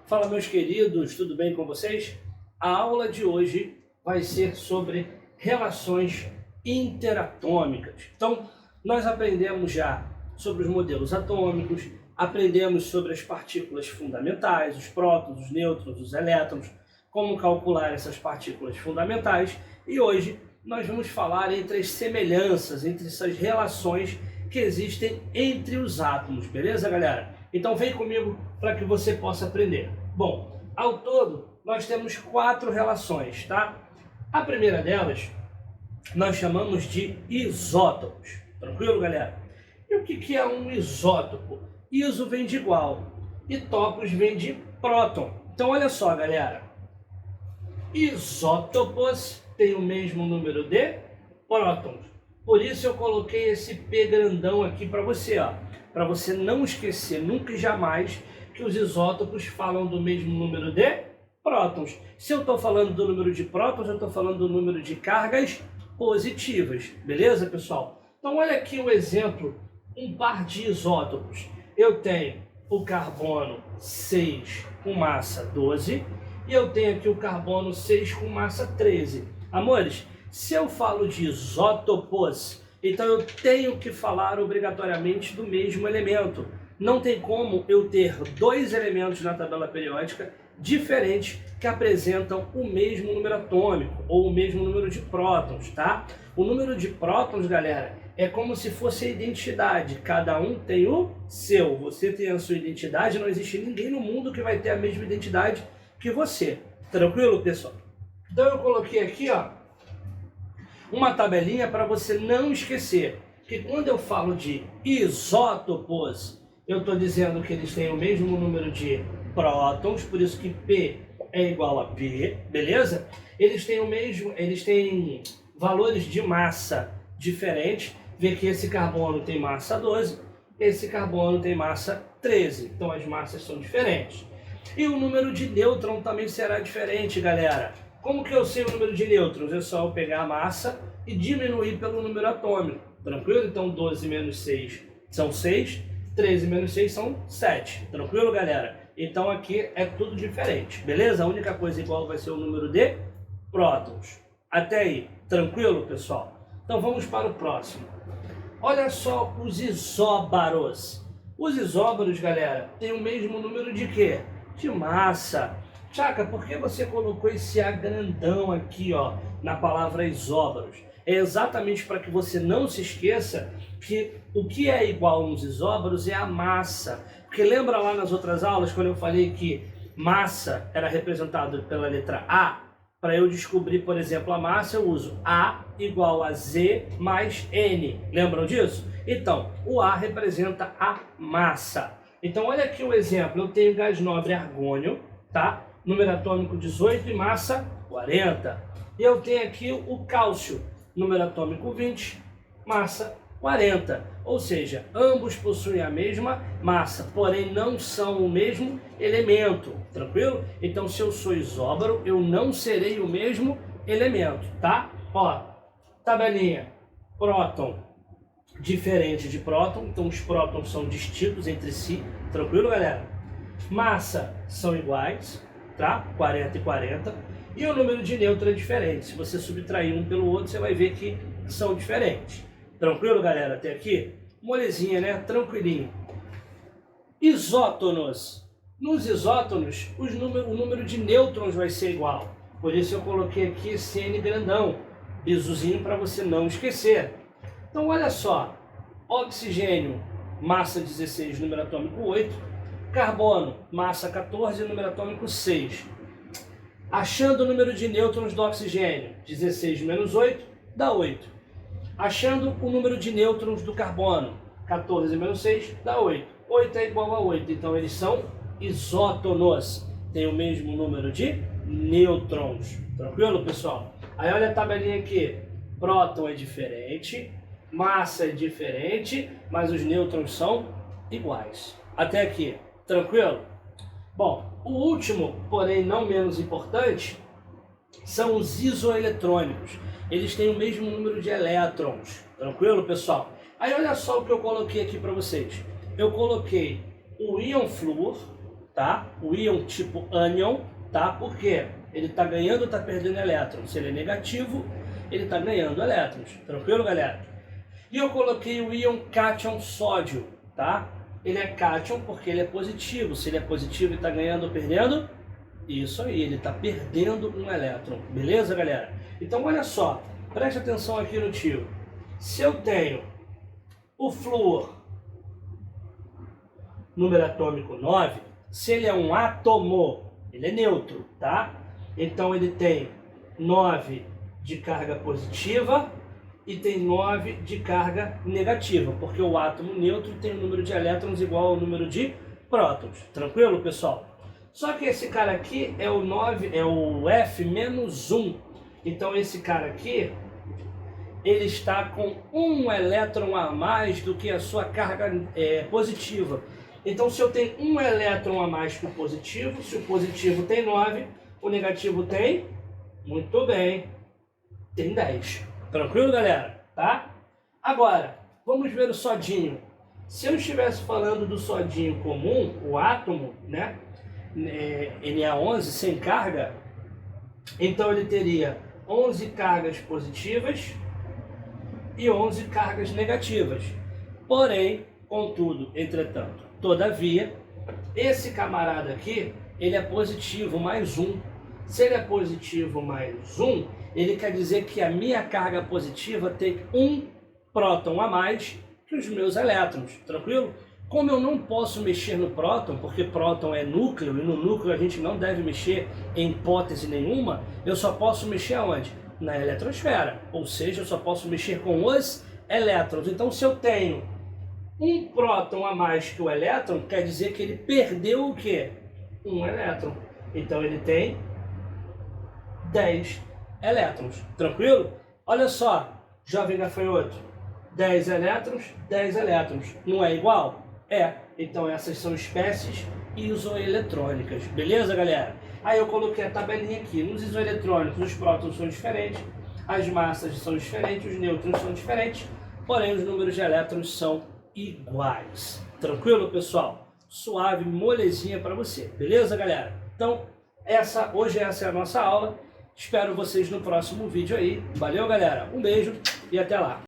Fala, meus queridos, tudo bem com vocês? A aula de hoje vai ser sobre relações interatômicas. Então, nós aprendemos já sobre os modelos atômicos, aprendemos sobre as partículas fundamentais, os prótons, os nêutrons, os elétrons, como calcular essas partículas fundamentais, e hoje nós vamos falar entre as semelhanças, entre essas relações que existem entre os átomos, beleza, galera? Então vem comigo para que você possa aprender. Bom, ao todo nós temos 4 relações, tá? A primeira delas nós chamamos de isótopos. Tranquilo, galera? E o que é um isótopo? Iso vem de igual e topos vem de próton. Então olha só, galera. Isótopos têm o mesmo número de prótons. Por isso eu coloquei esse P grandão aqui para você, ó. Para você não esquecer nunca e jamais que os isótopos falam do mesmo número de prótons. Se eu estou falando do número de prótons, eu estou falando do número de cargas positivas. Beleza, pessoal? Então olha aqui o exemplo, um par de isótopos. Eu tenho o carbono 6 com massa 12 e eu tenho aqui o carbono 6 com massa 13. Amores, se eu falo de isótopos, então eu tenho que falar obrigatoriamente do mesmo elemento. Não tem como eu ter 2 elementos na tabela periódica diferentes que apresentam o mesmo número atômico ou o mesmo número de prótons, tá? O número de prótons, galera, é como se fosse a identidade. Cada um tem o seu. Você tem a sua identidade, não existe ninguém no mundo que vai ter a mesma identidade que você. Tranquilo, pessoal? Então eu coloquei aqui, ó, uma tabelinha para você não esquecer que quando eu falo de isótopos, eu estou dizendo que eles têm o mesmo número de prótons, por isso que P é igual a P, beleza? Eles têm valores de massa diferentes. Vê que esse carbono tem massa 12, esse carbono tem massa 13, então as massas são diferentes. E o número de nêutrons também será diferente, galera. Como que eu sei o número de nêutrons? É só eu pegar a massa e diminuir pelo número atômico. Tranquilo? Então 12 menos 6 são 6, 13 menos 6 são 7. Tranquilo, galera? Então aqui é tudo diferente, beleza? A única coisa igual vai ser o número de prótons. Até aí, tranquilo, pessoal? Então vamos para o próximo. Olha só os isóbaros. Os isóbaros, galera, têm o mesmo número de quê? De massa. Chaca, por que você colocou esse A grandão aqui, ó, na palavra isóbaros? É exatamente para que você não se esqueça que o que é igual nos isóbaros é a massa. Porque lembra lá nas outras aulas, quando eu falei que massa era representado pela letra A? Para eu descobrir, por exemplo, a massa, eu uso A igual a Z mais N. Lembram disso? Então, o A representa a massa. Então, olha aqui o exemplo. Eu tenho gás nobre argônio, tá? Número atômico 18 e massa 40. E eu tenho aqui o cálcio, número atômico 20, massa 40. Ou seja, ambos possuem a mesma massa, porém não são o mesmo elemento, tranquilo? Então, se eu sou isóbaro, eu não serei o mesmo elemento, tá? Ó, tabelinha, próton diferente de próton, então os prótons são distintos entre si, tranquilo, galera? Massa são iguais, tá? 40 e 40. E o número de nêutrons é diferente. Se você subtrair um pelo outro, você vai ver que são diferentes. Tranquilo, galera? Até aqui? Molezinha, né? Tranquilinho. Isótonos. Nos isótonos, o número de nêutrons vai ser igual. Por isso eu coloquei aqui esse N grandão. Isozinho para você não esquecer. Então, olha só. Oxigênio, massa 16, número atômico 8. Carbono, massa 14, número atômico 6. Achando o número de nêutrons do oxigênio, 16 menos 8, dá 8. Achando o número de nêutrons do carbono, 14 menos 6, dá 8. 8 é igual a 8, então eles são isótonos. Tem o mesmo número de nêutrons. Tranquilo, pessoal? Aí olha a tabelinha aqui. Próton é diferente, massa é diferente, mas os nêutrons são iguais. Até aqui. Tranquilo? Bom, o último, porém não menos importante, são os isoeletrônicos. Eles têm o mesmo número de elétrons. Tranquilo, pessoal? Aí olha só o que eu coloquei aqui para vocês. Eu coloquei o íon flúor tá? O íon tipo ânion, tá? Por quê? Ele está ganhando ou está perdendo elétrons? Se ele é negativo, ele está ganhando elétrons. Tranquilo, galera? E eu coloquei o íon cátion sódio, tá? Ele é cátion porque ele é positivo. Se ele é positivo, ele está ganhando ou perdendo? Isso aí, ele está perdendo um elétron. Beleza, galera? Então, olha só. Preste atenção aqui no tio. Se eu tenho o flúor, número atômico 9, se ele é um átomo, ele é neutro, tá? Então ele tem 9 de carga positiva e tem 9 de carga negativa, porque o átomo neutro tem o número de elétrons igual ao número de prótons. Tranquilo, pessoal? Só que esse cara aqui é o 9, é o F-1. Então esse cara aqui, ele está com um elétron a mais do que a sua carga positiva. Então, se eu tenho um elétron a mais que o positivo, se o positivo tem 9, o negativo tem, muito bem, tem 10. Tranquilo, galera? Tá? Agora, vamos ver o sodinho. Se eu estivesse falando do sodinho comum, o átomo, né, Na11, sem carga, então ele teria 11 cargas positivas e 11 cargas negativas. Porém, contudo, entretanto, todavia, esse camarada aqui, ele é positivo mais 1. Se ele é positivo mais 1, ele quer dizer que a minha carga positiva tem um próton a mais que os meus elétrons, tranquilo? Como eu não posso mexer no próton, porque próton é núcleo, e no núcleo a gente não deve mexer em hipótese nenhuma, eu só posso mexer aonde? Na eletrosfera, ou seja, eu só posso mexer com os elétrons. Então, se eu tenho um próton a mais que o elétron, quer dizer que ele perdeu o quê? Um elétron. Então, ele tem 10 elétrons. Tranquilo? Olha só, jovem gafanhoto. 10 elétrons, 10 elétrons. Não é igual? É. Então, essas são espécies isoeletrônicas. Beleza, galera? Aí eu coloquei a tabelinha aqui. Nos isoeletrônicos, os prótons são diferentes, as massas são diferentes, os nêutrons são diferentes, porém os números de elétrons são iguais. Tranquilo, pessoal? Suave, molezinha para você. Beleza, galera? Então, hoje essa é a nossa aula. Espero vocês no próximo vídeo aí. Valeu, galera. Um beijo e até lá.